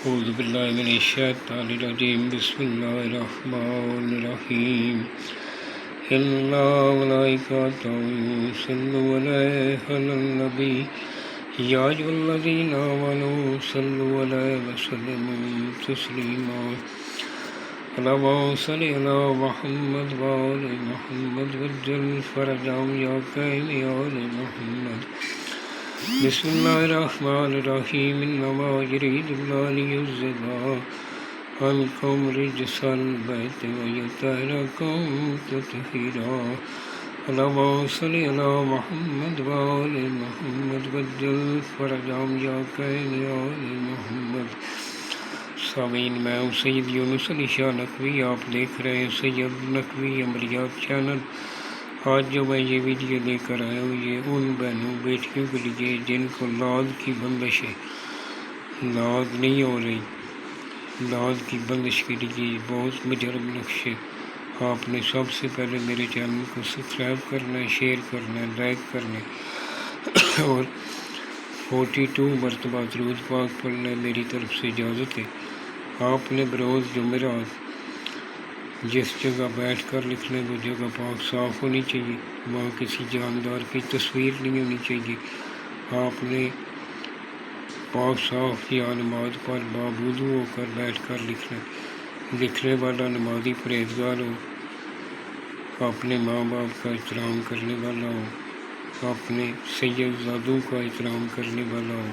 أعوذ بالله من الشيطان الرجيم بسم الله الرحمن الرحيم إن الله وملائكته يصلون على النبي يا أيها الذين آمنوا صلوا عليه وسلموا تسليما اللهم صل على محمد وآل محمد وجل فرجهم يا كريم يا آل محمد بسم الله الرحمن الرحيم إنما يريد الله ليذهب عنكم رجس البيت ويطهركم تطهيرا اللهم صل على محمد وآل محمد وجل فرجهم يا كريم يا آل محمد سامعین میں ہوں سید یونس علی شاہ نقوی، آپ دیکھ رہے ہیں سید نقوی عملیات چینل۔ آج جو میں یہ ویڈیو لے کر آیا ہوں یہ ان بہنوں بیٹیوں کے لیے جن کو لاد کی بندش ہے، لاد نہیں ہو رہی، لاد کی بندش کے لیے بہت مجرب نقشے۔ آپ نے سب سے پہلے میرے چینل کو سبسکرائب کرنا ہے، شیئر کرنا ہے، لائک کرنا ہے اور 42 مرتبہ درود پاک پڑھنا ہے۔ میری طرف سے اجازت ہے۔ آپ نے بروز جمعرات جس جگہ بیٹھ کر لکھنا ہے وہ جگہ پاک صاف ہونی چاہیے، وہاں کسی جاندار کی تصویر نہیں ہونی چاہیے۔ آپ نے پاک صاف یا نماز پر بابودو ہو کر بیٹھ کر لکھنا ہے۔ لکھنے والا نمازی پرہیزگار ہو، اپنے ماں باپ کا احترام کرنے والا ہو، اپنے سید زادوں کا احترام کرنے والا ہو،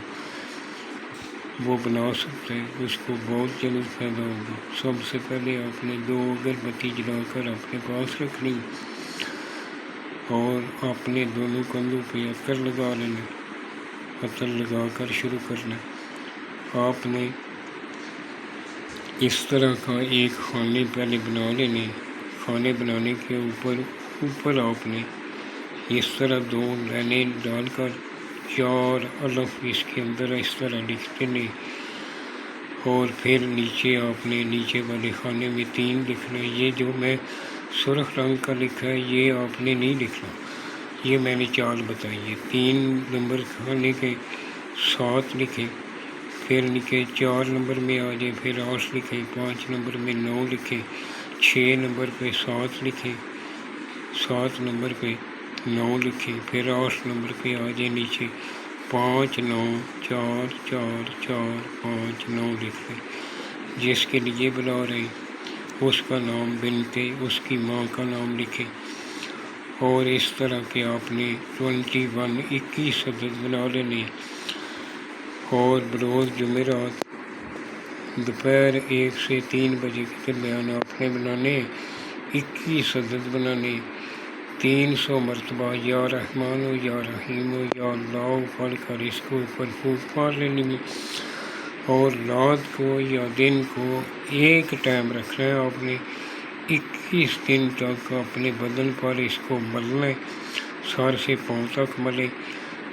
وہ بنا سکتا ہے، اس کو بہت جلد فائدہ ہوگا۔ سب سے پہلے آپ نے 2 اگربتی جلا کر اپنے پاس رکھنی اور اپنے دونوں کندھوں پہ عطر لگا لینا، عطر لگا کر شروع کرنا۔ آپ نے اس طرح کا ایک خانے پہلے بنا لینے، خانے بنانے کے اوپر آپ نے اس طرح 2 لائنیں ڈال کر 4 الف اس کے اندر اس طرح لکھ دینے، اور پھر نیچے آپ نے نیچے والے خانے میں 3 لکھنا۔ یہ جو میں سرخ رنگ کا لکھا ہے یہ آپ نے نہیں لکھنا، یہ میں نے چال بتائی ہے۔ 3 نمبر خانے کے 7 لکھے، پھر لکھے 4 نمبر میں آ جائے، پھر 8 لکھے، 5 نمبر میں 9 لکھے، 6 نمبر پہ 7 لکھے، 7 نمبر پہ 9 لکھے، پھر 8 نمبر پہ آ جائے نیچے 5 9 4 4 4 5 9 لکھ لیں۔ جس کے لیے بلا رہے ہیں اس کا نام بنتے اس کی ماں کا نام لکھے، اور اس طرح کے آپ نے 21 عدد بنا لینے، اور بروز جمعرات دوپہر 1 سے 3 بجے کے درمیان آپ نے بنانے 21 عدد بنانے۔ 300 مرتبہ یا رحمان ہو یا رحیم ہو یا اللہ پڑھ کر اس کو اوپر پھونک مار لینی ہے، اور رات کو یا دن کو ایک ٹائم رکھنا ہے۔ آپ نے 21 دن تک اپنے بدن پر اس کو ملنا ہے، سر سے پاؤں تک ملے،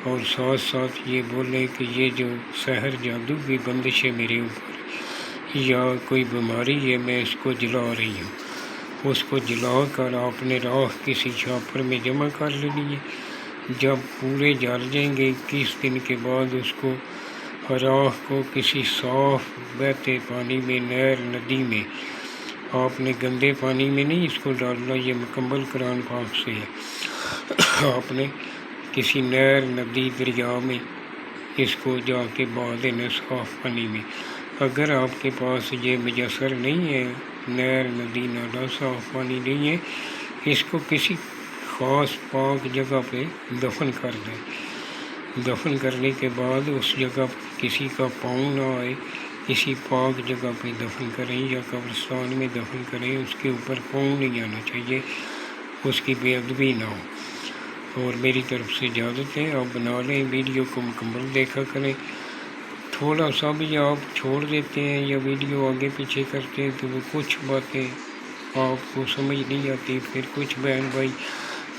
اور ساتھ ساتھ یہ بولیں کہ یہ جو سحر جادو کی بندش ہے میرے اوپر یا کوئی بیماری ہے میں اس کو جلا رہی ہوں، اس کو جلا کر آپ نے راہ کسی چھاپر میں جمع کر لینی ہے۔ جب پورے جل جائیں گے 21 دن کے بعد اس کو راہ کو کسی صاف بہتے پانی میں، نہر ندی میں، آپ نے گندے پانی میں نہیں اس کو ڈالنا، یہ مکمل قرآن پاک سے ہے۔ آپ نے کسی نہر ندی دریا میں اس کو جا کے بہا دینا صاف پانی میں۔ اگر آپ کے پاس یہ میسر نہیں ہے، نہر ندی نالا صاف پانی نہیں ہے، اس کو کسی خاص پاک جگہ پہ دفن کر دیں۔ دفن کرنے کے بعد اس جگہ کسی کا پاؤں نہ آئے، کسی پاک جگہ پہ دفن کریں یا قبرستان میں دفن کریں، اس کے اوپر پاؤں نہیں آنا چاہیے، اس کی بے ادبی نہ ہو۔ اور میری طرف سے اجازت ہے، آپ بنا لیں، ویڈیو کو مکمل دیکھا کریں۔ تھوڑا سا بھی آپ چھوڑ دیتے ہیں یا ویڈیو آگے پیچھے کرتے ہیں تو وہ کچھ باتیں آپ کو سمجھ نہیں آتی، پھر کچھ بہن بھائی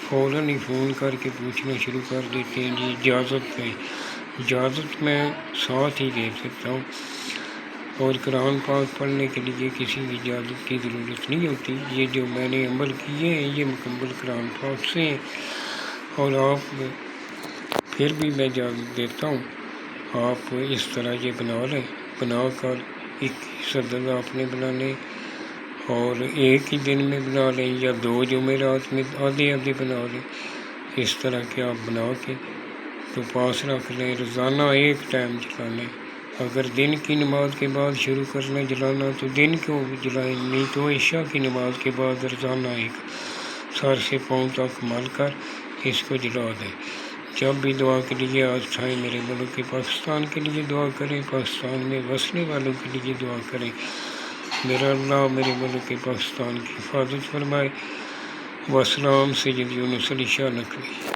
فوراً ہی فون کر کے پوچھنا شروع کر دیتے ہیں جی اجازت ہے۔ اجازت میں ساتھ ہی دے سکتا ہوں، اور قرآن پاک پڑھنے کے لیے کسی اجازت کی ضرورت نہیں ہوتی۔ یہ جو میں نے عمل کیے ہیں یہ مکمل قرآن پاک سے ہیں، اور آپ پھر بھی میں اجازت دیتا ہوں آپ اس طرح یہ بنا لیں، بنا کر 21 عدد آپ نے بنانے، اور ایک ہی دن میں بنا لیں یا 2 جمعرات میں آدھے آدھے بنا لیں، اس طرح کے آپ بنا کے تو پاس رکھ لیں۔ روزانہ ایک ٹائم جلانا ہے۔ اگر دن کی نماز کے بعد شروع کرنا جلانا تو دن کو جلائیں، نہیں تو عشاء کی نماز کے بعد روزانہ ایک سر سے پاؤں تک مل کر اس کو جلا دیں۔ جب بھی دعا کے لیے آج اٹھائیں، میرے ملک پاکستان کے لیے دعا کریں، پاکستان میں بسنے والوں کے لیے دعا کریں۔ میرا اللہ میرے ملک پاکستان کی حفاظت فرمائے۔ والسلام سید یونس علی شاہ نقوی۔